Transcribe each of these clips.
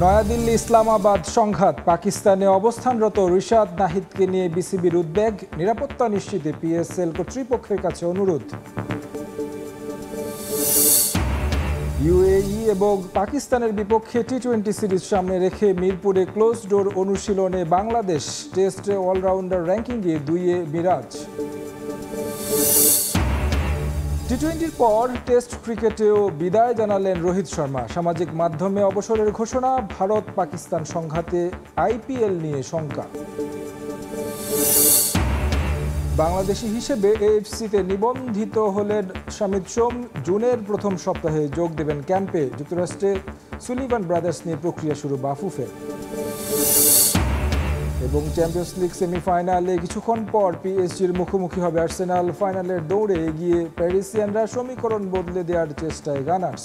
নয়াদিল্লি ইসলামাবাদ সংঘাত, পাকিস্তানে অবস্থানরত রিশাদ নাহিদকে নিয়ে বিসিবির উদ্বেগ, নিরাপত্তা নিশ্চিতে পিএসএল কর্তৃপক্ষের কাছে অনুরোধ। ইউএই এবং পাকিস্তানের বিপক্ষে টি-20 সিরিজ সামনে রেখে মিরপুরে ক্লোজ ডোর অনুশীলনে বাংলাদেশ, টেস্টে অলরাউন্ডার র্যাঙ্কিংয়ে 2-এ মিরাজ। টি-20-র পর টেস্ট ক্রিকেটেও বিদায় জানালেন রোহিত শর্মা। সামাজিক মাধ্যমে অবসরের ঘোষণা, ভারত পাকিস্তান সংঘাতে আইপিএল নিয়ে শঙ্কা। বাংলাদেশি হিসেবে এএফসিতে নিবন্ধিত হলেন শামিদ সোম, জুনের প্রথম সপ্তাহে যোগ দেবেন ক্যাম্পে। যুক্তরাষ্ট্রে সুলিভান ব্রাদার্স নিয়ে প্রক্রিয়া শুরু বাফুফের। এবং চ্যাম্পিয়ন্স লিগ সেমিফাইনালে কিছুক্ষণ পর পিএসজির মুখোমুখি হবে আর্সেনাল। ফাইনালের দৌড়ে এগিয়ে প্যারিসিয়ানরা, সমীকরণ বদলে দেওয়ার চেষ্টায় গানার্স।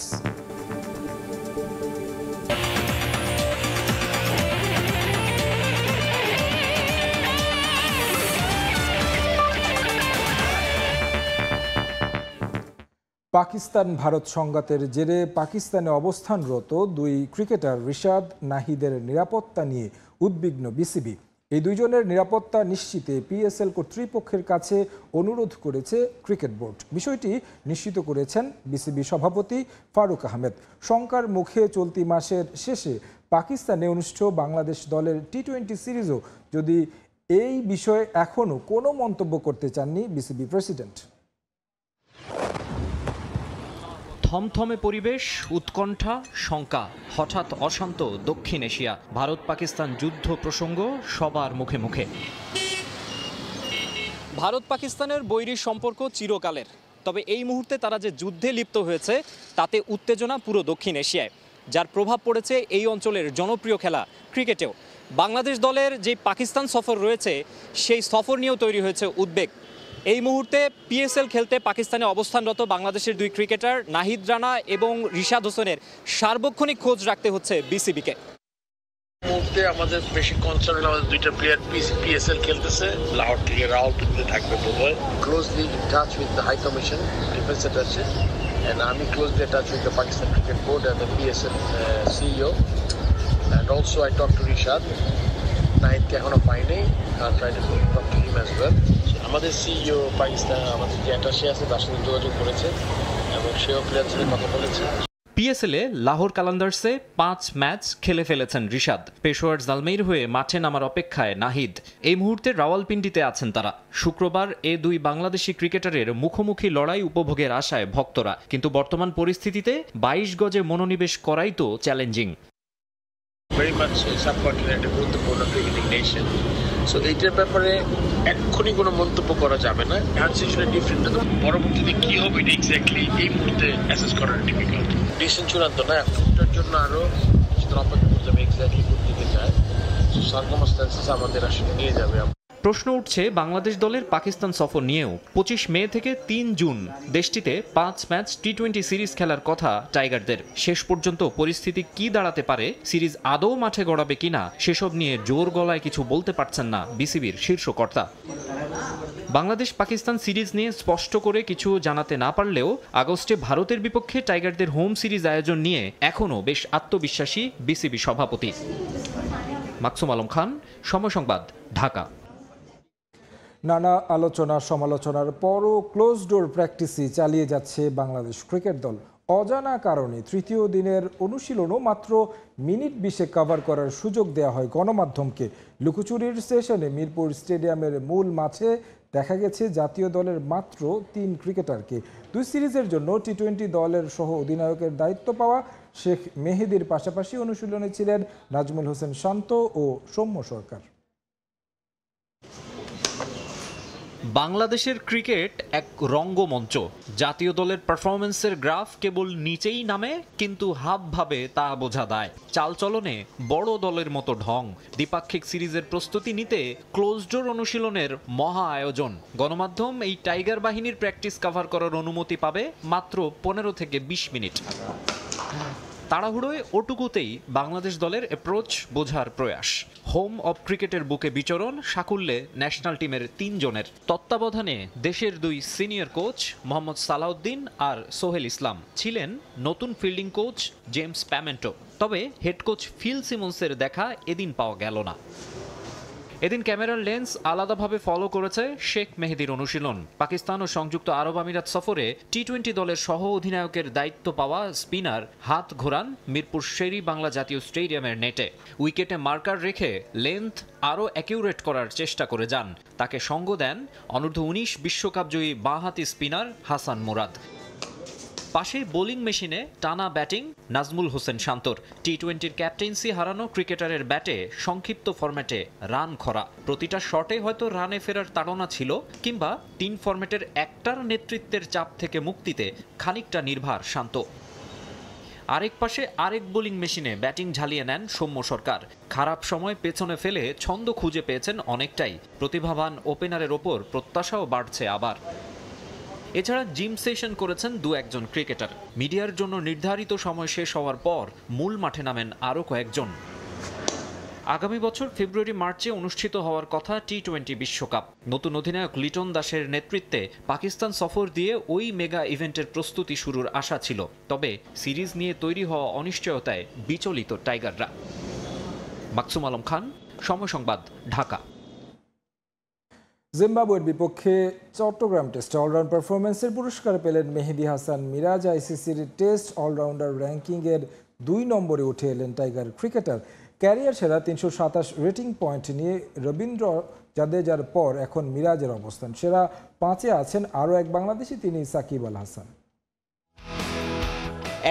পাকিস্তান ভারত সংঘাতের জেরে পাকিস্তানে অবস্থানরত দুই ক্রিকেটার রিশাদ নাহিদের নিরাপত্তা নিয়ে উদ্বিগ্ন বিসিবি। এই দুইজনের নিরাপত্তা নিশ্চিতে পিএসএল কর্তৃপক্ষের কাছে অনুরোধ করেছে ক্রিকেট বোর্ড। বিষয়টি নিশ্চিত করেছেন বিসিবি সভাপতি ফারুক আহমেদ। শঙ্কার মুখে চলতি মাসের শেষে পাকিস্তানে অনুষ্ঠিত বাংলাদেশ দলের টি-20 সিরিজও যদি এই বিষয়ে এখনও কোনো মন্তব্য করতে চাননি বিসিবি প্রেসিডেন্ট। থমথমে পরিবেশ, উৎকণ্ঠা, শঙ্কা, হঠাৎ অশান্ত দক্ষিণ এশিয়া। ভারত পাকিস্তান যুদ্ধ প্রসঙ্গ সবার মুখে মুখে। ভারত পাকিস্তানের বৈরী সম্পর্ক চিরকালের, তবে এই মুহূর্তে তারা যে যুদ্ধে লিপ্ত হয়েছে তাতে উত্তেজনা পুরো দক্ষিণ এশিয়ায়, যার প্রভাব পড়েছে এই অঞ্চলের জনপ্রিয় খেলা ক্রিকেটেও। বাংলাদেশ দলের যে পাকিস্তান সফর রয়েছে সেই সফর নিয়েও তৈরি হয়েছে উদ্বেগ। এই মুহূর্তে পিএসএল খেলতে পাকিস্তানে অবস্থানরত বাংলাদেশের দুই ক্রিকেটার নাহিদ রানা এবং রিশাদ হোসেনের সার্বক্ষণিক খোঁজ রাখতে হচ্ছে বিসিবিকে। মুহূর্তে আমাদের বেশি কনসার্ন হলো আমাদের দুইটা প্লেয়ার পিএসএল খেলতেছে, লাহোর থেকে রাওয়ালপিন্ডিতে থাকবে বোধহয়। Closely in touch with the high commission defence attache, and আমি closely touch with the Pakistan cricket board and the PSL CEO, and also I talk to Rishad. নাহিদকে এখনো পাইনি, আর try to talk to him as well. আমাদের CEO Pakistan আমাদের যে attaché আছে তার সাথে যোগাযোগ করেছে এবং সেও প্লেয়ার সাথে কথা বলেছে। পিএসএলে লাহোর কালান্দার্সে 5 ম্যাচ খেলে ফেলেছেন রিশাদ। পেশোয়ার জালমেইর হয়ে মাঠে নামার অপেক্ষায় নাহিদ। এই মুহূর্তে রাওয়ালপিন্ডিতে আছেন তারা। শুক্রবার এ দুই বাংলাদেশি ক্রিকেটারের মুখোমুখি লড়াই উপভোগের আশায় ভক্তরা, কিন্তু বর্তমান পরিস্থিতিতে 22 গজে মনোনিবেশ করাই তো চ্যালেঞ্জিং। ভেরি মাচ সাবকন্টিনেন্ট গুরুত্বপূর্ণ ক্রিকেটিং নেশন, সো এইটার ব্যাপারে এক্ষুনি কোনো মন্তব্য করা যাবে না। সিচুয়েশন ডিফারেন্ট, পরবর্তীতে কি হবে এটা এক্স্যাক্টলি এই মুহূর্তে অ্যাসেস করা ডিফিকাল্ট। ডিসিশন চূড়ান্ত না, এটার জন্য আরো অপেক্ষা করতে হবে এক্স্যাক্টলি কোন দিকে যায়। সার্কামস্ট্যান্সেস আমাদের আসলে নিয়ে যাবে। প্রশ্ন উঠছে বাংলাদেশ দলের পাকিস্তান সফর নিয়েও। 25 মে থেকে 3 জুন দেশটিতে 5 ম্যাচ টি-20 সিরিজ খেলার কথা টাইগারদের। শেষ পর্যন্ত পরিস্থিতি কি দাঁড়াতে পারে, সিরিজ আদৌ মাঠে গড়াবে কিনা, সেসব নিয়ে জোর গলায় কিছু বলতে পারছেন না বিসিবির শীর্ষ কর্তা। বাংলাদেশ পাকিস্তান সিরিজ নিয়ে স্পষ্ট করে কিছু জানাতে না পারলেও আগস্টে ভারতের বিপক্ষে টাইগারদের হোম সিরিজ আয়োজন নিয়ে এখনও বেশ আত্মবিশ্বাসী বিসিবি সভাপতি। মাকসুম আলম খান, সময় সংবাদ, ঢাকা। নানা আলোচনা সমালোচনার পরও ক্লোজ ডোর প্র্যাকটিসই চালিয়ে যাচ্ছে বাংলাদেশ ক্রিকেট দল। অজানা কারণে তৃতীয় দিনের অনুশীলনও মাত্র মিনিট 20 কভার করার সুযোগ দেওয়া হয় গণমাধ্যমকে। লুকোচুরির সেশনে মিরপুর স্টেডিয়ামের মূল মাঠে দেখা গেছে জাতীয় দলের মাত্র 3 ক্রিকেটারকে। 2 সিরিজের জন্য টি-20 দলের সহ অধিনায়কের দায়িত্ব পাওয়া শেখ মেহেদীর পাশাপাশি অনুশীলনে ছিলেন নাজমুল হোসেন শান্ত ও সৌম্য সরকার। বাংলাদেশের ক্রিকেট এক রঙ্গমঞ্চ। জাতীয় দলের পারফরমেন্সের গ্রাফ কেবল নিচেই নামে, কিন্তু হাবভাবে তা বোঝা দায়। চালচলনে বড় দলের মতো ঢং। দ্বিপাক্ষিক সিরিজের প্রস্তুতি নিতে ক্লোজ ডোর অনুশীলনের মহা আয়োজন। গণমাধ্যম এই টাইগার বাহিনীর প্র্যাকটিস কভার করার অনুমতি পাবে মাত্র 15 থেকে 20 মিনিট। তাড়াহুড়োয় ওটুকুতেই বাংলাদেশ দলের অ্যাপ্রোচ বোঝার প্রয়াস। হোম অব ক্রিকেটের বুকে বিচরণ সাকুল্যে ন্যাশনাল টিমের 3 জনের। তত্ত্বাবধানে দেশের 2 সিনিয়র কোচ মোহাম্মদ সালাউদ্দিন আর সোহেল ইসলাম ছিলেন নতুন ফিল্ডিং কোচ জেমস প্যামেন্টো। তবে হেড কোচ ফিল সিমন্সের দেখা এদিন পাওয়া গেল না। এদিন ক্যামেরার লেন্স আলাদাভাবে ফলো করেছে শেখ মেহেদীর অনুশীলন। পাকিস্তান ও সংযুক্ত আরব আমিরাত সফরে টি-20 দলের সহ অধিনায়কের দায়িত্ব পাওয়া স্পিনার হাত ঘোরান মিরপুর শেরি বাংলা জাতীয় স্টেডিয়ামের নেটে। উইকেটে মার্কার রেখে লেন্থ আরও অ্যাকিউরেট করার চেষ্টা করে যান। তাকে সঙ্গ দেন অনূর্ধ্ব-19 বিশ্বকাপজয়ী বাঁহাতি স্পিনার হাসান মুরাদ। পাশে বোলিং মেশিনে টানা ব্যাটিং নাজমুল হোসেন শান্তর। টি-20 ক্যাপ্টেন্সি হারানো ক্রিকেটারের ব্যাটে সংক্ষিপ্ত ফরম্যাটে রান খরা। প্রতিটা শটে হয়তো রানে ফেরার তাড়না ছিল, কিংবা 3 ফরম্যাটের একটার নেতৃত্বের চাপ থেকে মুক্তিতে খানিকটা নির্ভার শান্ত। আরেক পাশে আরেক বোলিং মেশিনে ব্যাটিং ঝালিয়ে নেন সৌম্য সরকার। খারাপ সময় পেছনে ফেলে ছন্দ খুঁজে পেয়েছেন অনেকটাই। প্রতিভাবান ওপেনারের ওপর প্রত্যাশাও বাড়ছে আবার। এছাড়া জিম সেশন করেছেন 2-1 ক্রিকেটার। মিডিয়ার জন্য নির্ধারিত সময় শেষ হওয়ার পর মূল মাঠে নামেন আরও কয়েকজন। আগামী বছর ফেব্রুয়ারি-মার্চে অনুষ্ঠিত হওয়ার কথা টি-20 বিশ্বকাপ। নতুন অধিনায়ক লিটন দাসের নেতৃত্বে পাকিস্তান সফর দিয়ে ওই মেগা ইভেন্টের প্রস্তুতি শুরুর আশা ছিল। তবে সিরিজ নিয়ে তৈরি হওয়া অনিশ্চয়তায় বিচলিত টাইগাররা। মাকসুম আলম খান, সময় সংবাদ, ঢাকা। জিম্বাবুয়ের বিপক্ষে চট্টগ্রাম টেস্টে অলরাউন্ড পারফরমেন্সের পুরস্কার পেলেন মেহেদী হাসান মিরাজ। আইসিসির টেস্ট অলরাউন্ডার র্যাঙ্কিংয়ের 2 নম্বরে উঠে এলেন টাইগার ক্রিকেটার। ক্যারিয়ার সেরা 327 রেটিং পয়েন্ট নিয়ে রবীন্দ্র জাদেজার পর এখন মিরাজের অবস্থান। সেরা 5-এ আছেন আরও এক বাংলাদেশি, তিনি সাকিব আল হাসান।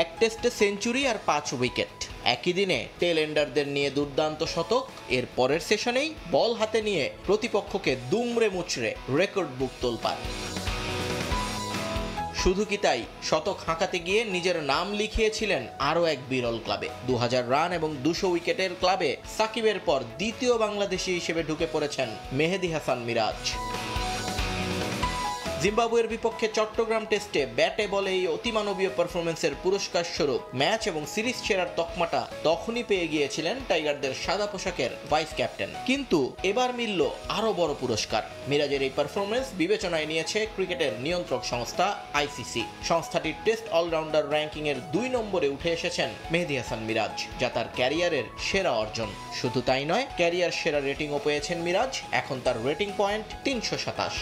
এক টেস্টে সেঞ্চুরি আর 5 উইকেট। একই দিনে টেল এন্ডারদের নিয়ে দুর্দান্ত শতক। এর পরের সেশনেই বল হাতে নিয়ে প্রতিপক্ষকে দুমড়ে মুচড়ে রেকর্ড বুক তোলপাড়। শুধু কি তাই, শতক হাঁকাতে গিয়ে নিজের নাম লিখিয়েছিলেন আরও এক বিরল ক্লাবে। 2000 রান এবং 200 উইকেটের ক্লাবে সাকিবের পর দ্বিতীয় বাংলাদেশি হিসেবে ঢুকে পড়েছেন মেহেদী হাসান মিরাজ। জিম্বাবুয়ের বিপক্ষে চট্টগ্রাম টেস্টে ব্যাটে বলে এই অতিমানবীয় পারফরমেন্সের পুরস্কার স্বরূপ ম্যাচ এবং সিরিজ সেরার তকমাটা তখনই পেয়ে গিয়েছিলেন টাইগারদের সাদা পোশাকের ভাইস ক্যাপ্টেন। কিন্তু এবার মিলল আরও বড় পুরস্কার। মিরাজের এই পারফরমেন্স বিবেচনায় নিয়েছে ক্রিকেটের নিয়ন্ত্রক সংস্থা আইসিসি। সংস্থাটির টেস্ট অলরাউন্ডার র্যাঙ্কিংয়ের 2 নম্বরে উঠে এসেছেন মেহেদী হাসান মিরাজ, যা তার ক্যারিয়ারের সেরা অর্জন। শুধু তাই নয়, ক্যারিয়ার সেরা রেটিংও পেয়েছেন মিরাজ। এখন তার রেটিং পয়েন্ট 327।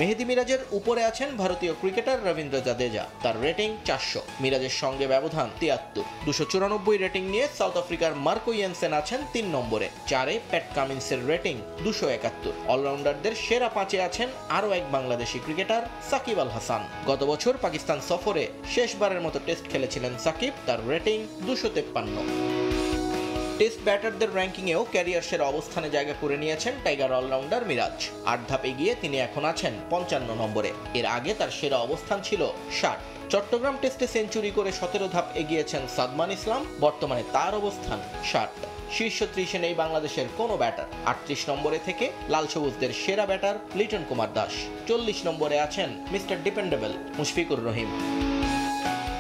মেহেদী মিরাজের উপরে আছেন ভারতীয় ক্রিকেটার রবীন্দ্র জাদেজা, তার রেটিং 400। মিরাজের সঙ্গে ব্যবধান 73। 294 রেটিং নিয়ে সাউথ আফ্রিকার মার্কো ইয়েনসেন আছেন 3 নম্বরে। 4-এ প্যাট কামিন্সের রেটিং 271। অলরাউন্ডারদের সেরা 5-এ আছেন আরও এক বাংলাদেশি ক্রিকেটার সাকিব আল হাসান। গত বছর পাকিস্তান সফরে শেষবারের মতো টেস্ট খেলেছিলেন সাকিব, তার রেটিং 253। টেস্ট ব্যাটারদের র্যাঙ্কিংয়েও ক্যারিয়ার সেরা অবস্থানে জায়গা করে নিয়েছেন টাইগার অলরাউন্ডার মিরাজ। 8 ধাপ এগিয়ে তিনি এখন আছেন 55 নম্বরে। এর আগে তার সেরা অবস্থান ছিল 60। চট্টগ্রাম টেস্টে সেঞ্চুরি করে 17 ধাপ এগিয়েছেন সাদমান ইসলাম। বর্তমানে তার অবস্থান 60। শীর্ষ 30-এ নেই বাংলাদেশের কোনো ব্যাটার। 38 নম্বরে থেকে লাল সবুজদের সেরা ব্যাটার লিটন কুমার দাস। 40 নম্বরে আছেন মিস্টার ডিপেন্ডেবল মুশফিকুর রহিম।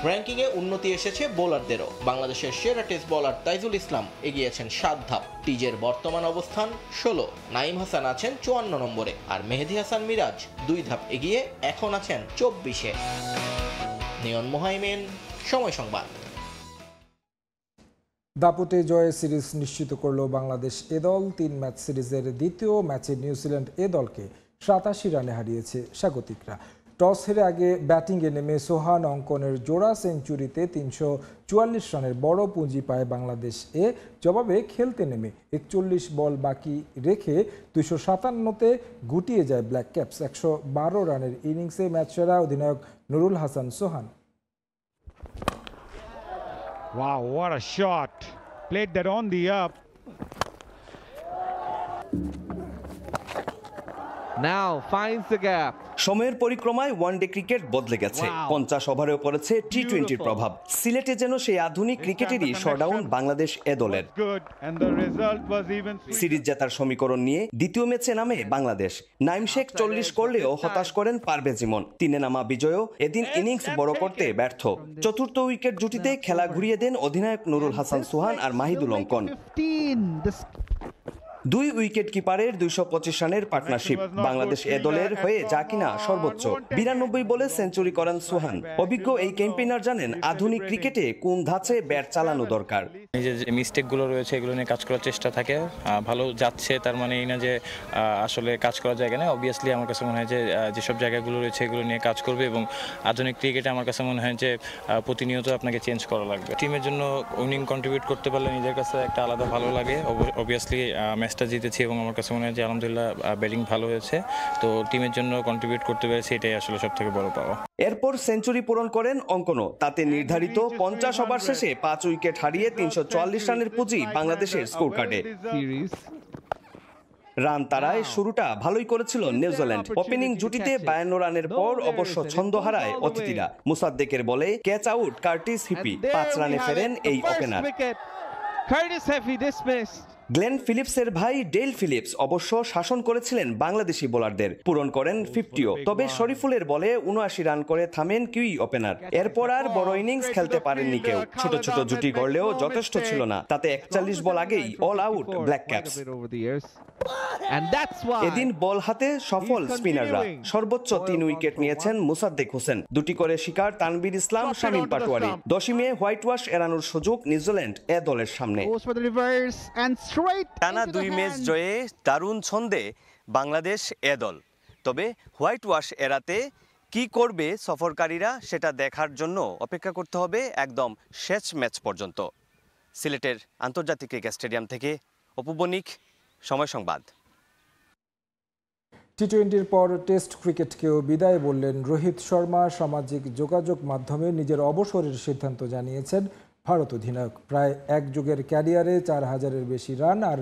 র্যাঙ্কিংয়ে উন্নতি এসেছে বোলারদেরও। বাংলাদেশের সেরা টেস্ট বোলার তাইজুল ইসলাম এগিয়েছেন 7 ধাপ। টিজের বর্তমান অবস্থান 16। নাইম হাসান আছেন 54 নম্বরে, আর মেহেদী হাসান মিরাজ 2 ধাপ এগিয়ে এখন আছেন 24-এ। নিয়ন মোহাইমেন, সময় সংবাদ। দাপুটে জয়ে সিরিজ নিশ্চিত করল বাংলাদেশ এ দল। 3 ম্যাচ সিরিজের দ্বিতীয় ম্যাচে নিউজিল্যান্ড এ দলকে 87 রানে হারিয়েছে স্বাগতিকরা। টস হেরে আগে ব্যাটিংয়ে নেমে সোহান অঙ্কনের জোড়া সেঞ্চুরিতে 344 রানের বড় পুঁজি পায় বাংলাদেশ এ। জবাবে খেলতে নেমে 41 বল বাকি রেখে 257-তে গুটিয়ে যায় ব্ল্যাক ক্যাপস। 112 রানের ইনিংসে ম্যাচ সেরা অধিনায়ক নুরুল হাসান সোহান। Wow, what a shot. Played that on the up. Now finds the gap. সময়ের পরিক্রমায় ওয়ানডে ক্রিকেট বদলে গেছে। 50 ওভারেও পড়েছে টি-20 প্রভাব। সিলেটে যেন সেই আধুনিক ক্রিকেটেরই শটডাউন বাংলাদেশ এ দলের। সিরিজ জেতার সমীকরণ নিয়ে দ্বিতীয় ম্যাচে নামে বাংলাদেশ। নাইম শেখ 40 করলেও হতাশ করেন পারভেজ ইমন। 3-এ নামা বিজয়ও এদিন ইনিংস বড় করতে ব্যর্থ। চতুর্থ উইকেট জুটিতে খেলা ঘুরিয়ে দেন অধিনায়ক নুরুল হাসান সুহান আর মাহিদুল অঙ্কন। 2 উইকেট কিপারের 225 রানের পার্টনারশিপ বাংলাদেশ এ দলের হয়ে যা কিনা সর্বোচ্চ। 92 বলে সেঞ্চুরি করেন সুহান। অভিজ্ঞ এই ক্যাম্পেইনার জানেন আধুনিক ক্রিকেটে কোন ধাঁচে ব্যাট চালানো দরকার। যে মিস্টেকগুলো রয়েছে এগুলো নিয়ে কাজ করার চেষ্টা থাকে। ভালো যাচ্ছে তার মানে এই না যে আসলে কাজ করা জায়গা না। অবভিয়াসলি আমার কাছে মনে হয় যে যেসব জায়গাগুলো রয়েছে এগুলো নিয়ে কাজ করবে এবং আধুনিক ক্রিকেটে আমার কাছে মনে হয় যে প্রতিনিয়ত আপনাকে চেঞ্জ করা লাগবে। টিমের জন্য উইনিং কন্ট্রিবিউট করতে পারলে নিজের কাছে একটা আলাদা ভালো লাগে। অবভিয়াসলি ম্যাচটা জিতেছি এবং আমার কাছে মনে হয় যে আলহামদুলিল্লাহ ব্যাটিং ভালো হয়েছে, তো টিমের জন্য কন্ট্রিবিউট করতে পেরেছি, এটাই আসলে সব থেকে বড় পাওয়া। এরপর সেঞ্চুরি পূরণ করেন অঙ্কনও। তাতে নির্ধারিত 50 ওভার শেষে 5 উইকেট হারিয়ে 344 রানের পুঁজি বাংলাদেশের স্কোর কার্ডে। রান তাড়ায় শুরুটা ভালোই করেছিল নিউজিল্যান্ড। ওপেনিং জুটিতে 52 রানের পর অবশ্য ছন্দ হারায় অতিথিরা। মুসাদ্দেকের বলে ক্যাচ আউট কার্টিস হিপি। 5 রানে ফেরেন এই ওপেনার। গ্লেন ফিলিপসের ভাই ডেল ফিলিপস অবশ্য শাসন করেছিলেন বাংলাদেশি বোলারদের, পূরণ করেন 50ও। তবে শরীফুলের বলে 79 রান করে থামেন কিউই ওপেনার। এরপর আর বড় ইনিংস খেলতে পারেননি কেউ। ছোট ছোট জুটি গড়লেও যথেষ্ট ছিল না। তাতে 41 বল আগেই অল আউট ব্ল্যাক ক্যাপস। এদিন বল হাতে সফল স্পিনাররা। সর্বোচ্চ 3 উইকেট নিয়েছেন মুসাদ্দেক হোসেন। 2টি করে শিকার তানভীর ইসলাম, শামীম পাটোয়ারি। 10ই মে হোয়াইট ওয়াশ এড়ানোর সুযোগ নিউজিল্যান্ড এ দলের সামনে। টানা 2 ম্যাচ জয়ে দারুণ ছন্দে বাংলাদেশ এ দল। তবে হোয়াইট ওয়াশ এড়াতে কি করবে সফরকারীরা সেটা দেখার জন্য অপেক্ষা করতে হবে একদম শেষ ম্যাচ পর্যন্ত। সিলেটের আন্তর্জাতিক ক্রিকেট স্টেডিয়াম থেকে অপু বণিক, সময় সংবাদ। টি-20-র পর টেস্ট ক্রিকেটকেও বিদায় বললেন রোহিত শর্মা। সামাজিক যোগাযোগ মাধ্যমে নিজের অবসরের সিদ্ধান্ত জানিয়েছেন ভারত অধিনায়ক। প্রায় এক যুগের ক্যারিয়ারে 4000-এর বেশি রান আর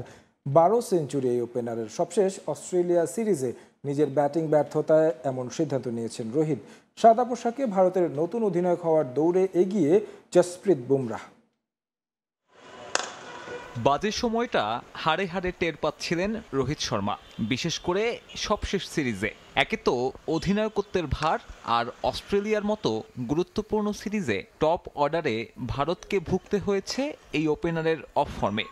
12 সেঞ্চুরি এই ওপেনারের। সবশেষ অস্ট্রেলিয়া সিরিজে নিজের ব্যাটিং ব্যর্থতায় এমন সিদ্ধান্ত নিয়েছেন রোহিত। সাদা পোশাকে ভারতের নতুন অধিনায়ক হওয়ার দৌড়ে এগিয়ে জসপ্রীত বুমরাহ। বাজে সময়টা হাড়ে হাড়ে টের পাচ্ছিলেন রোহিত শর্মা, বিশেষ করে সবশেষ সিরিজে। একে তো অধিনায়কত্বের ভার, আর অস্ট্রেলিয়ার মতো গুরুত্বপূর্ণ সিরিজে টপ অর্ডারে ভারতকে ভুগতে হয়েছে এই ওপেনারের অফ ফর্মে।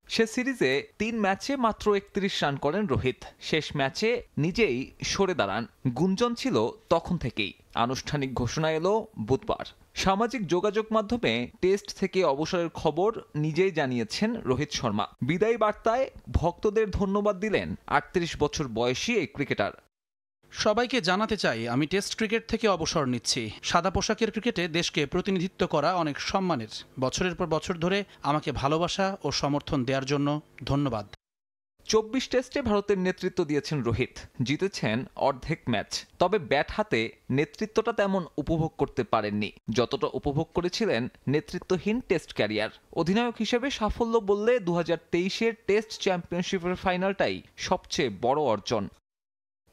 সে সিরিজে 3 ম্যাচে মাত্র 31 রান করেন রোহিত। শেষ ম্যাচে নিজেই সরে দাঁড়ান। গুঞ্জন ছিল তখন থেকেই। আনুষ্ঠানিক ঘোষণা এলো বুধবার। সামাজিক যোগাযোগ মাধ্যমে টেস্ট থেকে অবসরের খবর নিজেই জানিয়েছেন রোহিত শর্মা। বিদায়ী বার্তায় ভক্তদের ধন্যবাদ দিলেন 38 বছর বয়সী এই ক্রিকেটার। সবাইকে জানাতে চাই, আমি টেস্ট ক্রিকেট থেকে অবসর নিচ্ছি। সাদা পোশাকের ক্রিকেটে দেশকে প্রতিনিধিত্ব করা অনেক সম্মানের। বছরের পর বছর ধরে আমাকে ভালোবাসা ও সমর্থন দেওয়ার জন্য ধন্যবাদ। 24 টেস্টে ভারতের নেতৃত্ব দিয়েছেন রোহিত। জিতেছেন অর্ধেক ম্যাচ। তবে ব্যাট হাতে নেতৃত্বটা তেমন উপভোগ করতে পারেননি যতটা উপভোগ করেছিলেন নেতৃত্বহীন টেস্ট ক্যারিয়ার। অধিনায়ক হিসেবে সাফল্য বললে 2023-এর টেস্ট চ্যাম্পিয়নশিপের ফাইনালটাই সবচেয়ে বড় অর্জন।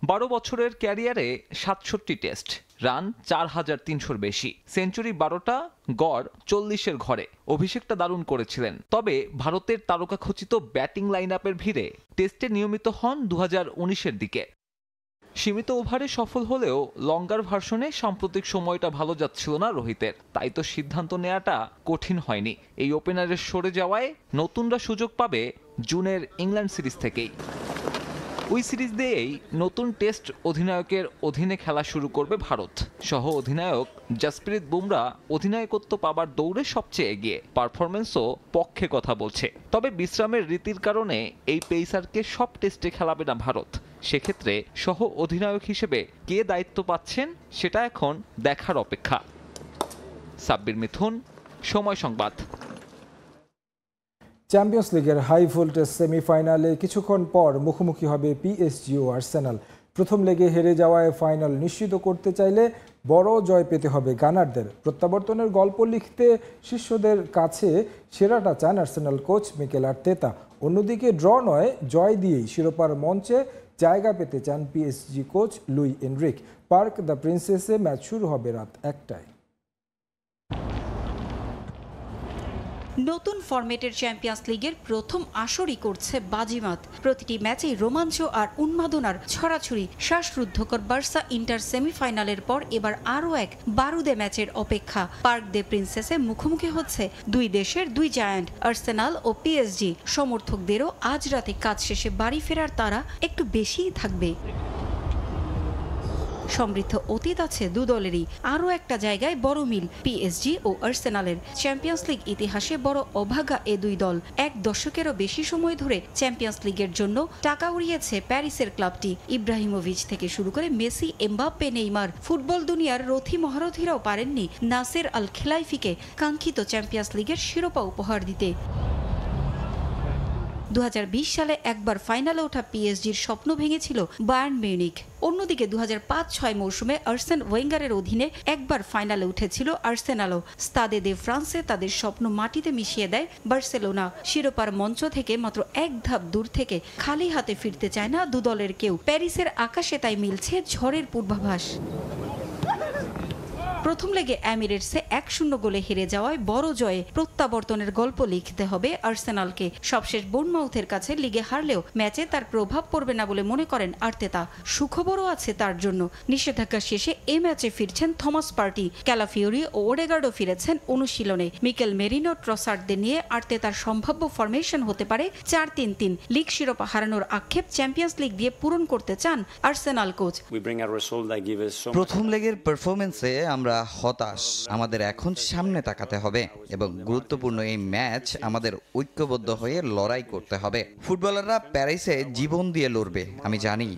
12 বছরের ক্যারিয়ারে 67 টেস্ট, রান 4300-র বেশি, সেঞ্চুরি 12টা, গড় 40-এর ঘরে। অভিষেকটা দারুণ করেছিলেন। তবে ভারতের তারকাখচিত ব্যাটিং লাইন আপের ভিড়ে টেস্টে নিয়মিত হন 2019-এর দিকে। সীমিত ওভারে সফল হলেও লঙ্গার ভার্সনে সাম্প্রতিক সময়টা ভালো যাচ্ছিল না রোহিতের। তাই তো সিদ্ধান্ত নেওয়াটা কঠিন হয়নি। এই ওপেনারের সরে যাওয়ায় নতুনরা সুযোগ পাবে জুনের ইংল্যান্ড সিরিজ থেকেই। ওই সিরিজ দিয়েই নতুন টেস্ট অধিনায়কের অধীনে খেলা শুরু করবে ভারত। সহ অধিনায়ক জসপ্রীত বুমরাহ অধিনায়কত্ব পাবার দৌড়ে সবচেয়ে এগিয়ে। পারফরমেন্সও পক্ষে কথা বলছে। তবে বিশ্রামের রীতির কারণে এই পেসারকে সব টেস্টে খেলাবে না ভারত। সেক্ষেত্রে সহ অধিনায়ক হিসেবে কে দায়িত্ব পাচ্ছেন সেটা এখন দেখার অপেক্ষা। সাব্বির মিথুন, সময় সংবাদ। চ্যাম্পিয়ন্স লিগের হাই ভোল্টেজ সেমিফাইনালে কিছুক্ষণ পর মুখোমুখি হবে পিএসজি ও আর্সেনাল। প্রথম লেগে হেরে যাওয়ায় ফাইনাল নিশ্চিত করতে চাইলে বড় জয় পেতে হবে গানারদের। প্রত্যাবর্তনের গল্প লিখতে শিষ্যদের কাছে সেরাটা চান আর্সেনাল কোচ মিকেল আর্তেতা। অন্যদিকে ড্র নয়, জয় দিয়েই শিরোপার মঞ্চে জায়গা পেতে চান PSG coach Luis Enrique. Parc des প্রিন্সেসে ম্যাচ শুরু হবে রাত 1টায়। নতুন ফরম্যাটের চ্যাম্পিয়ন্স লিগের প্রথম আসরই করছে বাজিমাত। প্রতিটি ম্যাচেই রোমাঞ্চ আর উন্মাদনার ছড়াছড়ি। শ্বাসরুদ্ধকর বার্সা ইন্টার সেমিফাইনালের পর এবার আরও এক বারুদে ম্যাচের অপেক্ষা। পার্ক দে প্রিন্সেসে মুখোমুখি হচ্ছে দুই দেশের দুই জায়ান্ট আর্সেনাল ও পিএসজি। সমর্থকদেরও আজ রাতে কাজ শেষে বাড়ি ফেরার তাড়া একটু বেশিই থাকবে। সমৃদ্ধ অতীত আছে দু দলেরই। আরও একটা জায়গায় বড় মিল পিএসজি ও আর্সেনালের। চ্যাম্পিয়ন্স লিগ ইতিহাসে বড় অভাগা এ দুই দল। এক দশকেরও বেশি সময় ধরে চ্যাম্পিয়ন্স লিগের জন্য টাকা উড়িয়েছে প্যারিসের ক্লাবটি। ইব্রাহিমোভিচ থেকে শুরু করে মেসি, এমবাপ্পে, নেইমার, ফুটবল দুনিয়ার রথী মহারথীরাও পারেননি নাসের আল খেলাইফিকে কাঙ্ক্ষিত চ্যাম্পিয়ন্স লিগের শিরোপা উপহার দিতে। 2020 সালে একবার ফাইনালে ওঠা পিএসজির স্বপ্ন ভেঙেছিল বায়ার্ন মিউনিখ। অন্যদিকে 2005-06 মৌসুমে আর্সেন ওয়েঙ্গারের অধীনে একবার ফাইনালে উঠেছিল আর্সেনালও। স্তাদে দে ফ্রান্সে তাদের স্বপ্ন মাটিতে মিশিয়ে দেয় বার্সেলোনা। শিরোপার মঞ্চ থেকে মাত্র এক ধাপ দূর থেকে খালি হাতে ফিরতে চায় না দু দলের কেউ। প্যারিসের আকাশে তাই মিলছে ঝড়ের পূর্বাভাস। প্রথম লেগে এমিরেটসে 1-0 গোলে হেরে যাওয়ায় বড় জয়ে প্রত্যাবর্তনের গল্প লিখতে হবে আর্সেনালকে। সবশেষ বোর্নমাউথের কাছে লিগে হারলেও ম্যাচে তার প্রভাব পড়বে না বলে মনে করেন আর্তেতা। সুখবরও আছে তার জন্য। নিষেধাজ্ঞা শেষে এ ম্যাচে ফিরছেন থমাস পার্টি, ক্যালাফিওরি ও ওডেগার্ডও ফিরেছেন অনুশীলনে। মিকেল মেরিনো, ট্রসার্ডদের নিয়ে আর্তেতার সম্ভাব্য ফরমেশন হতে পারে 4-3-3। লিগ শিরোপা হারানোর আক্ষেপ চ্যাম্পিয়ন্স লিগ দিয়ে পূরণ করতে চান আর্সেনাল কোচ। প্রথম লেগের পারফরমেন্সে আমরা হতাশ। আমাদের এখন সামনে তাকাতে হবে এবং গুরুত্বপূর্ণ এই ম্যাচ আমাদের ঐক্যবদ্ধ হয়ে লড়াই করতে হবে। ফুটবলাররা প্যারিসে জীবন দিয়ে লড়বে আমি জানি।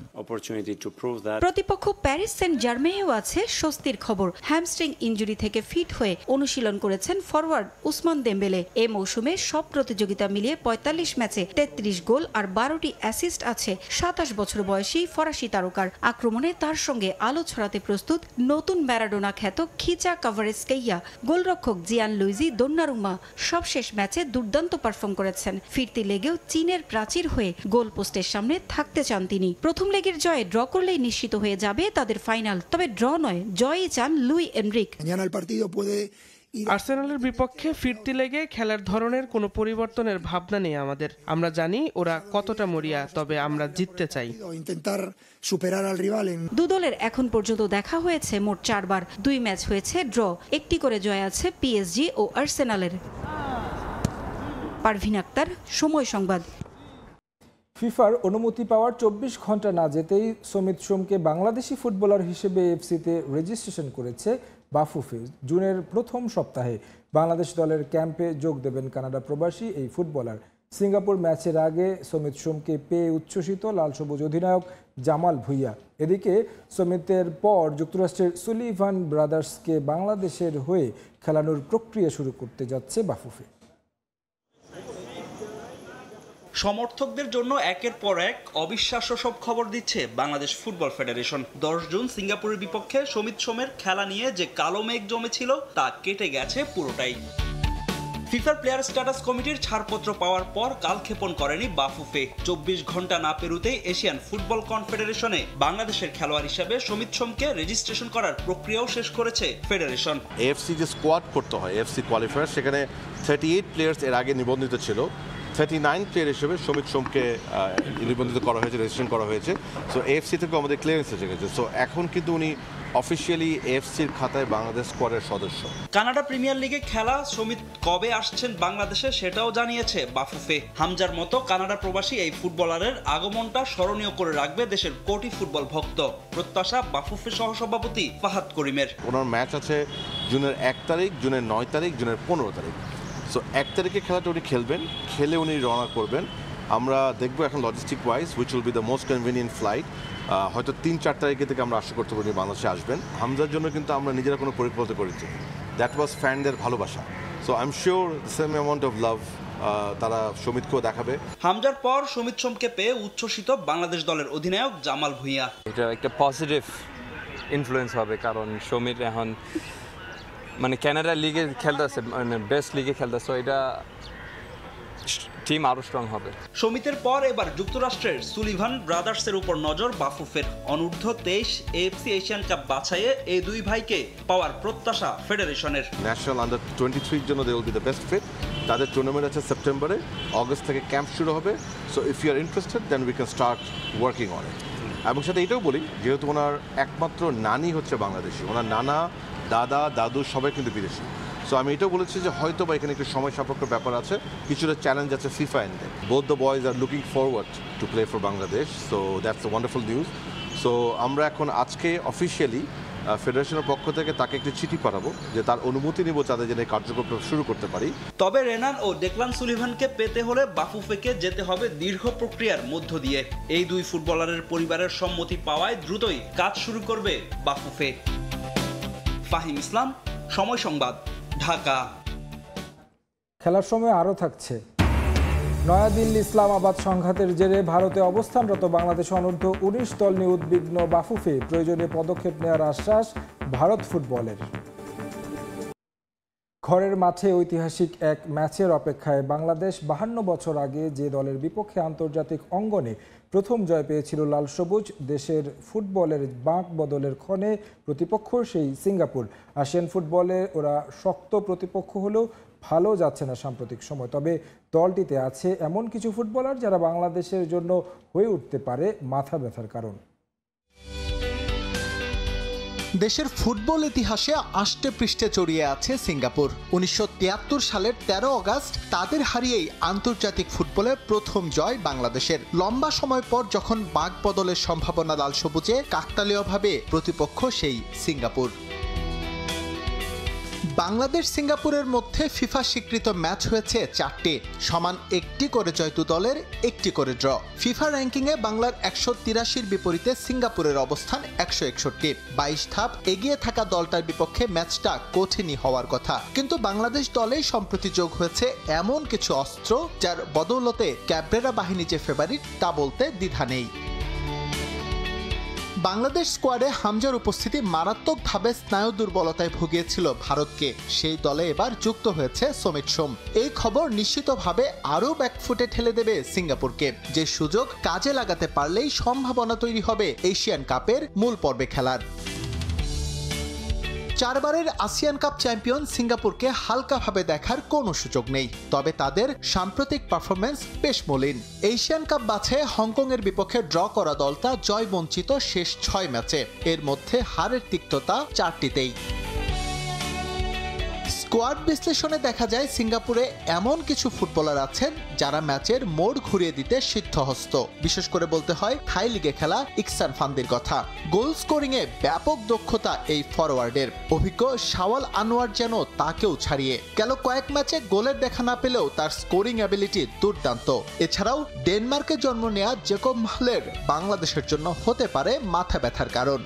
প্রতিপক্ষ প্যারিস সেন্ট জার্মেইও আছে স্বস্তির খবর। হ্যামস্ট্রিং ইনজুরি থেকে ফিট হয়ে অনুশীলন করেছেন ফরওয়ার্ড উসমান দেম্বেলে। এ মৌসুমে সব প্রতিযোগিতা মিলিয়ে 45 ম্যাচে 33 গোল আর 12টি অ্যাসিস্ট আছে 27 বছর বয়সী ফরাসি তারকার। আক্রমণে তার সঙ্গে আলো ছড়াতে প্রস্তুত নতুন ম্যারাডোনা খ্যাত খিচা কাভারেজকেইয়া। গোলরক্ষক জিয়ান লুইজি দোন্নারুমা সবশেষ ম্যাচে দুর্দান্ত পারফর্ম করেছেন। ফিরতি লেগেও চীনের প্রাচীর হয়ে গোল পোস্টের সামনে থাকতে চান তিনি। প্রথম লেগের জয়ে ড্র করলেই নিশ্চিত হয়ে যাবে তাদের ফাইনাল। তবে ড্র নয়, জয়ই চান লুই এনরিক। আর্সেনালের বিপক্ষে ফিরতি লেগে খেলার ধরনের কোনো পরিবর্তনের ভাবনা নেই আমাদের। আমরা জানি ওরা কতটা মরিয়া, তবে আমরা জিততে চাই। দু দলের এখন পর্যন্ত দেখা হয়েছে মোট 4 বার। 2 ম্যাচ হয়েছে ড্র। একটি করে জয় আছে পিএসজি ও আর্সেনালের। পারভিন আক্তার, সময় সংবাদ। ফিফার অনুমতি পাওয়ার 24 ঘন্টা না যেতেই সমিত সোমকে বাংলাদেশি ফুটবলার হিসেবে এফসিতে রেজিস্ট্রেশন করেছে বাফুফে। জুনের প্রথম সপ্তাহে বাংলাদেশ দলের ক্যাম্পে যোগ দেবেন কানাডা প্রবাসী এই ফুটবলার। সিঙ্গাপুর ম্যাচের আগে সমিত সোমকে পেয়ে উচ্ছ্বসিত লাল সবুজ অধিনায়ক জামাল ভুঁইয়া। এদিকে সমিতের পর যুক্তরাষ্ট্রের সুলিভান ব্রাদার্সকে বাংলাদেশের হয়ে খেলানোর প্রক্রিয়া শুরু করতে যাচ্ছে বাফুফে। সমর্থকদের জন্য একের পর এক অবিশ্বাস্য সব খবর দিচ্ছে বাংলাদেশ ফুটবল ফেডারেশন। 10 জুন সিঙ্গাপুরের বিপক্ষে সমিত সোমের খেলা নিয়ে যে কালো মেঘ জমেছিল তা কেটে গেছে পুরোটাই। ফিফার প্লেয়ার স্ট্যাটাস কমিটির ছাড়পত্র পাওয়ার পর কালক্ষেপণ করেনি বাফুফে। 24 ঘন্টা না পেরুতেই এশিয়ান ফুটবল কনফেডারেশনে বাংলাদেশের খেলোয়াড় হিসেবে সমিত সোমকে রেজিস্ট্রেশন করার প্রক্রিয়াও শেষ করেছে ফেডারেশন। এএফসি যে স্কোয়াড করতে হয়, এএফসি কোয়ালিফায়ার, সেখানে 38 প্লেয়ার্স এর আগে নিবন্ধিত ছিল। 39 প্লেয়ার হিসেবে সমিত সোমকে নিবন্ধিত করা হয়েছে, রেজিস্ট্রেশন করা হয়েছে। সো এএফসি থেকে আমাদের ক্লিয়ারেন্স এসে গেছে। সো এখন কিন্তু উনি অফিসিয়ালি এএফসির খাতায় বাংলাদেশ স্কোয়াডের সদস্য। কানাডা প্রিমিয়ার লিগে খেলা সমিত কবে আসছেন বাংলাদেশে সেটাও জানিয়েছে বাফুফে। হামজার মতো কানাডা প্রবাসী এই ফুটবলারের আগমনটা স্মরণীয় করে রাখবে দেশের কোটি ফুটবল ভক্ত। প্রত্যাশা বাফুফে সহসভাপতি ফাহাদ করিমের। ওনার ম্যাচ আছে জুনের 1 তারিখ, জুনের 9 তারিখ, জুনের 15 তারিখ। সো 1 তারিখে খেলাটা উনি খেলবেন, খেলে উনি রওনা করবেন। আমরা দেখবো এখন logistic wise which will be the most convenient flight. হয়তো 3-4 তারিখে থেকে আমরা আশা করতে পারি বাংলাদেশে আসবেন। হামজার জন্য কিন্তু আমরা নিজেরা কোনো পরিকল্পনা করেছি। দ্যাট ওয়াজ ফ্যানদের ভালোবাসা। So I am sure same amount of love তারা সমিতকেও দেখাবে। হামজার পর সমিত সোমকে পেয়ে উচ্ছ্বসিত বাংলাদেশ দলের অধিনায়ক জামাল ভুঁইয়া। এটা একটা পজিটিভ ইনফ্লুয়েন্স হবে, কারণ সমিত এখন মানে কানাডা লিগে খেলতেছে, মানে বেস্ট লিগে খেলতেছে। এটা টিম আরও স্ট্রং হবে। সমিতির পর এবার যুক্তরাষ্ট্রের সুলিভান ব্রাদার্সের উপর নজর বাফুফের। অনূর্ধ্ব 23 এএফসি এশিয়ান কাপ বাছাইয়ে এই দুই ভাইকে পাওয়ার প্রত্যাশা ফেডারেশনের। ন্যাশনাল আন্ডার 23 জন্য they will be the best fit. তাদের টুর্নামেন্ট আছে সেপ্টেম্বরে, অগস্ট থেকে ক্যাম্প শুরু হবে। So if you are interested then we can start working on it. এবং সাথে এটাও বলি, যেহেতু ওনার একমাত্র নানি হচ্ছে বাংলাদেশি, ওনার নানা দাদা দাদু সবাই কিন্তু বিদেশি। সো আমি এটাও বলেছি যে হয়তো বা এখানে একটু সময় সাপেক্ষ ব্যাপার আছে, কিছুটা চ্যালেঞ্জ আছে ফিফা এন্ডে। Both the boys are looking forward to play for Bangladesh, so that's a wonderful news. So আমরা এখন আজকে অফিসিয়ালি ফেডারেশনের পক্ষ থেকে তাকে একটি চিঠি পাঠাবো যে তার অনুমতি নিব যাতে যেন এই কার্যক্রম শুরু করতে পারি। তবে রেনান ও ডেকলান সুলিভানকে পেতে হলে বাফুফেকে যেতে হবে দীর্ঘ প্রক্রিয়ার মধ্য দিয়ে। এই দুই ফুটবলারের পরিবারের সম্মতি পাওয়ায় দ্রুতই কাজ শুরু করবে বাফুফে। ফাহিম ইসলাম, সময় সংবাদ, ঢাকা। খেলার সময় আরও থাকছে। নয়াদিল্লি ইসলামাবাদ সংঘাতের জেরে ভারতে অবস্থানরত বাংলাদেশ অনূর্ধ্ব 19 দল নিয়ে উদ্বিগ্ন বাফুফে। প্রয়োজনীয় পদক্ষেপ নেওয়ার আশ্বাস ভারত ফুটবলের। ঘরের মাঠে ঐতিহাসিক এক ম্যাচের অপেক্ষায় বাংলাদেশ 52 বছর আগে যে দলের বিপক্ষে আন্তর্জাতিক অঙ্গনে প্রথম জয় পেয়েছিল লাল সবুজ, দেশের ফুটবলের বাঁক বদলের ক্ষণে প্রতিপক্ষ সেই সিঙ্গাপুর। আসিয়ান ফুটবলে ওরা শক্ত প্রতিপক্ষ হলেও ভালো যাচ্ছে না সাম্প্রতিক সময়। তবে দলটিতে আছে এমন কিছু ফুটবলার যারা বাংলাদেশের জন্য হয়ে উঠতে পারে মাথা ব্যথার কারণ। দেশের ফুটবল ইতিহাসে আষ্টে পৃষ্ঠে জড়িয়ে আছে সিঙ্গাপুর। 1973 সালের 13 আগস্ট তাদের হারিয়েই আন্তর্জাতিক ফুটবলের প্রথম জয় বাংলাদেশের। লম্বা সময় পর যখন বাঁক বদলের সম্ভাবনা লাল সবুজে, কাকতালীয়ভাবে প্রতিপক্ষ সেই সিঙ্গাপুর। বাংলাদেশ সিঙ্গাপুরের মধ্যে ফিফা স্বীকৃত ম্যাচ হয়েছে 4টি, সমান 1টি করে জয় দু দলের, 1টি করে ড্র। ফিফা র্যাঙ্কিংয়ে বাংলার 183-র বিপরীতে সিঙ্গাপুরের অবস্থান 161। 22 ধাপ এগিয়ে থাকা দলটার বিপক্ষে ম্যাচটা কঠিনই হওয়ার কথা, কিন্তু বাংলাদেশ দলেই সম্প্রতি যোগ হয়েছে এমন কিছু অস্ত্র যার বদৌলতে ক্যাবরেরা বাহিনী যে ফেভারিট তা বলতে দ্বিধা নেই। বাংলাদেশ স্কোয়াডে হামজার উপস্থিতি মারাত্মকভাবে স্নায়ু দুর্বলতায় ভুগিয়েছিল ভারতকে। সেই দলে এবার যুক্ত হয়েছে সমিত সোম। এই খবর নিশ্চিতভাবে আরও ব্যাকফুটে ঠেলে দেবে সিঙ্গাপুরকে, যে সুযোগ কাজে লাগাতে পারলেই সম্ভাবনা তৈরি হবে এশিয়ান কাপের মূল পর্বে খেলার। 4 বারের আসিয়ান কাপ চ্যাম্পিয়ন সিঙ্গাপুরকে হালকাভাবে দেখার কোনো সুযোগ নেই, তবে তাদের সাম্প্রতিক পারফরমেন্স বেশ মলিন। এশিয়ান কাপ বাছে হংকংয়ের বিপক্ষে ড্র করা দলটা জয় বঞ্চিত শেষ 6 ম্যাচে, এর মধ্যে হারের তিক্ততা 4টিতেই। স্কোয়াড বিশ্লেষণে দেখা যায় সিঙ্গাপুরে এমন কিছু ফুটবলার আছেন যারা ম্যাচের মোড় ঘুরিয়ে দিতে সিদ্ধহস্ত। বিশেষ করে বলতে হয় থাই লিগে খেলা ইকসান ফান্দির কথা। গোল স্কোরিংয়ে ব্যাপক দক্ষতা এই ফরওয়ার্ডের। অভিজ্ঞ শাওয়াল আনোয়ার যেন তাকেও ছাড়িয়ে গেল। কয়েক ম্যাচে গোলের দেখা না পেলেও তার স্কোরিং অ্যাবিলিটি দুর্দান্ত। এছাড়াও ডেনমার্কে জন্ম নেয়া জেকব মাহলের বাংলাদেশের জন্য হতে পারে মাথা ব্যথার কারণ।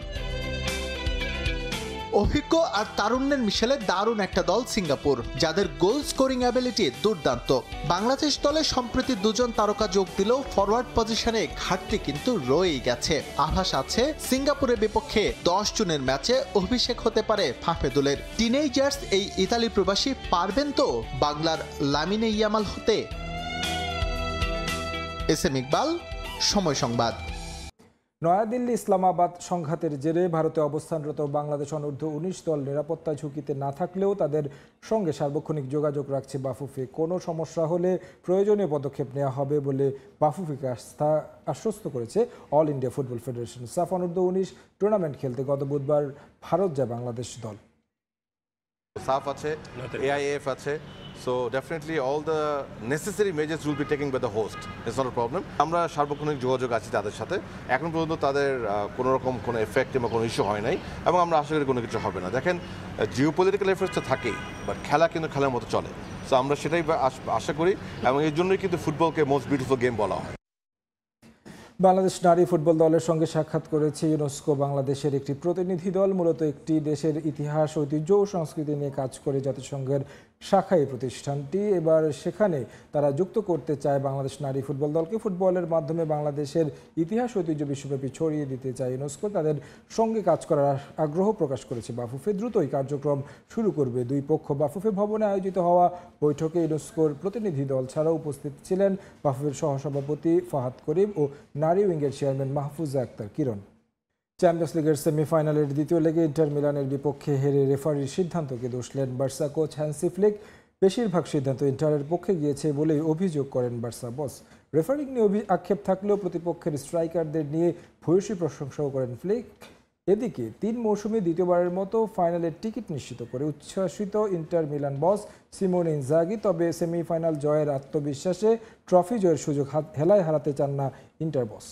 অভিজ্ঞ আর তারুণ্যের মিশেলে দারুণ একটা দল সিঙ্গাপুর, যাদের গোল স্কোরিং অ্যাবিলিটি দুর্দান্ত। বাংলাদেশ দলে সম্প্রতি 2 জন তারকা যোগ দিলেও ফরওয়ার্ড পজিশনে ঘাটতি কিন্তু রয়েই গেছে। আভাস আছে সিঙ্গাপুরের বিপক্ষে 10 জুনের ম্যাচে অভিষেক হতে পারে ফাফেদুলের। টিনেজার্স এই ইতালি প্রবাসী পারবেন তো বাংলার লামিনে ইয়ামাল হতে? এসএম ইকবাল, সময় সংবাদ। নয়াদিল্লি ইসলামাবাদ সংঘাতের জেরে ভারতে অবস্থানরত বাংলাদেশ অনূর্ধ্ব 19 দল নিরাপত্তা ঝুঁকিতে না থাকলেও তাদের সঙ্গে সার্বক্ষণিক যোগাযোগ রাখছে বাফুফে। কোনো সমস্যা হলে প্রয়োজনীয় পদক্ষেপ নেওয়া হবে বলে বাফুফেকে আশ্বস্ত করেছে অল ইন্ডিয়া ফুটবল ফেডারেশন। সাফ অনূর্ধ্ব 19 টুর্নামেন্ট খেলতে গত বুধবার ভারত যায় বাংলাদেশ দল। সাফ আছে, AIF আছে, so definitely all the necessary measures will be taken by the host. It's not a problem. আমরা সার্বক্ষণিক যোগাযোগ আছি তাদের সাথে। এখন পর্যন্ত তাদের কোনো রকম কোনো এফেক্ট বা কোনো ইস্যু হয় নাই, এবং আমরা আশা করি কোনো কিছু হবে না। দেখেন, জিওপলিটিক্যাল এফেক্টস তো থাকেই, বাট খেলা কিন্তু খেলার মতো চলে। সো আমরা সেটাই আশা করি, এবং এর জন্যই কিন্তু ফুটবলকে মোস্ট বিউটিফুল গেম বলা হয়। বাংলাদেশ নারী ফুটবল দলের সঙ্গে সাক্ষাৎ করেছে ইউনেস্কো বাংলাদেশের একটি প্রতিনিধি দল। মূলত একটি দেশের ইতিহাস, ঐতিহ্য ও সংস্কৃতি নিয়ে কাজ করে জাতিসংঘের শাখা এই প্রতিষ্ঠানটি। এবার সেখানে তারা যুক্ত করতে চায় বাংলাদেশ নারী ফুটবল দলকে। ফুটবলের মাধ্যমে বাংলাদেশের ইতিহাস ঐতিহ্য বিশ্বব্যাপী ছড়িয়ে দিতে চায় ইউনেস্কো। তাদের সঙ্গে কাজ করার আগ্রহ প্রকাশ করেছে বাফুফে। দ্রুতই কার্যক্রম শুরু করবে দুই পক্ষ। বাফুফে ভবনে আয়োজিত হওয়া বৈঠকে ইউনেস্কোর প্রতিনিধি দল ছাড়াও উপস্থিত ছিলেন বাফুফের সহসভাপতি ফাহাদ করিম ও নারী উইংয়ের চেয়ারম্যান মাহফুজা আক্তার কিরণ। চ্যাম্পিয়ন্স লিগের সেমিফাইনালের দ্বিতীয় লেগে ইন্টার মিলানের বিপক্ষে হেরে রেফারির সিদ্ধান্তকে দোষলেন বার্সা কোচ হ্যান্সি ফ্লিক। বেশিরভাগ সিদ্ধান্ত ইন্টারের পক্ষে গিয়েছে বলেই অভিযোগ করেন বার্সা বস। রেফারিং নিয়ে আক্ষেপ থাকলেও প্রতিপক্ষের স্ট্রাইকারদের নিয়ে ভূয়সী প্রশংসাও করেন ফ্লিক। এদিকে 3 মৌসুমে দ্বিতীয়বারের মতো ফাইনালের টিকিট নিশ্চিত করে উচ্ছ্বাসিত ইন্টার মিলান বস সিমোনে ইনজাগি। তবে সেমিফাইনাল জয়ের আত্মবিশ্বাসে ট্রফি জয়ের সুযোগ হেলায় হারাতে চান না ইন্টার বস।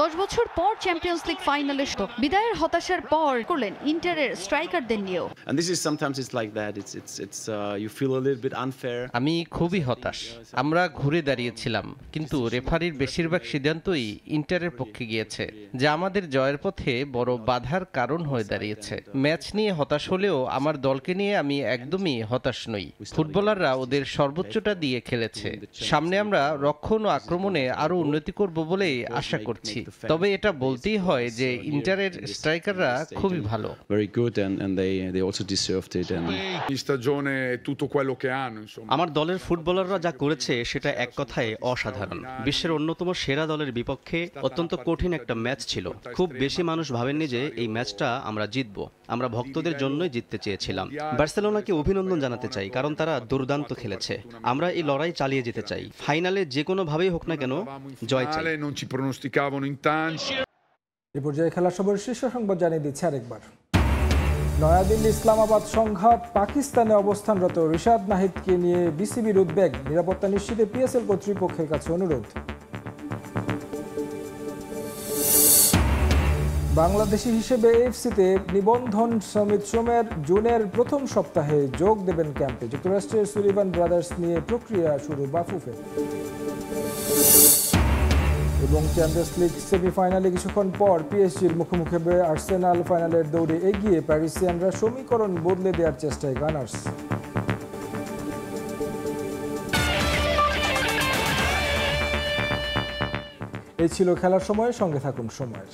10 বছর পর চ্যাম্পিয়ন্স লিগ ফাইনালে বিদায়ের হতাশার পর করলেন ইন্টারের স্ট্রাইকারদের নিয়েও। আমি খুবই হতাশ। আমরা ঘুরে দাঁড়িয়েছিলাম, কিন্তু রেফারির বেশিরভাগ সিদ্ধান্তই ইন্টারের পক্ষে গিয়েছে, যা আমাদের জয়ের পথে বড় বাধার কারণ হয়ে দাঁড়িয়েছে। ম্যাচ নিয়ে হতাশ হলেও আমার দলকে নিয়ে আমি একদমই হতাশ নই। ফুটবলাররা ওদের সর্বোচ্চটা দিয়ে খেলেছে। সামনে আমরা রক্ষণ ও আক্রমণে আরো উন্নতি করব বলেই আশা করছি। তবে এটা বলতেই হয় যে ইন্টারের স্ট্রাইকাররা খুবই ভালো। আমার দলের ফুটবলাররা যা করেছে সেটা এক কথায় অসাধারণ। বিশ্বের অন্যতম সেরা দলের বিপক্ষে অত্যন্ত কঠিন একটা ম্যাচ ছিল। খুব বেশি মানুষ ভাবেননি যে এই ম্যাচটা আমরা জিতবো। আমরা ভক্তদের জন্যই জিততে চেয়েছিলাম। বার্সেলোনাকে অভিনন্দন জানাতে চাই, কারণ তারা দুর্দান্ত খেলেছে। আমরা এই লড়াই চালিয়ে যেতে চাই। ফাইনালে যে কোনো ভাবেই হোক না কেন জয় চাই। এই পর্যায়ে খেলার সবার শীর্ষ সংবাদ জানিয়ে দিচ্ছে আরেকবার। নয়াদিল্লি ইসলামাবাদ সংঘাত, পাকিস্তানে অবস্থানরত রিশাদ নাহিদকে নিয়ে বিসিবির উদ্বেগ, নিরাপত্তা নিশ্চিতে পিএসএল কর্তৃপক্ষের কাছে অনুরোধ। বাংলাদেশি হিসেবে এএফসিতে নিবন্ধন সমিত সোমের জুনের প্রথম সপ্তাহে যোগ দেবেন ক্যাম্পে। যুক্তরাষ্ট্রের সুলিভান ব্রাদার্স নিয়ে প্রক্রিয়া শুরু বাফুফে। এবং চ্যাম্পিয়ন্স লিগ সেমিফাইনালে কিছুক্ষণ পর পিএসজির মুখোমুখি হবে আর্সেনাল। ফাইনালের দৌড়ে এগিয়ে প্যারিসিয়ানরা, সমীকরণ বদলে দেওয়ার চেষ্টায় গানার্স। এই ছিল খেলার সময়, সঙ্গে থাকুন সময়ের।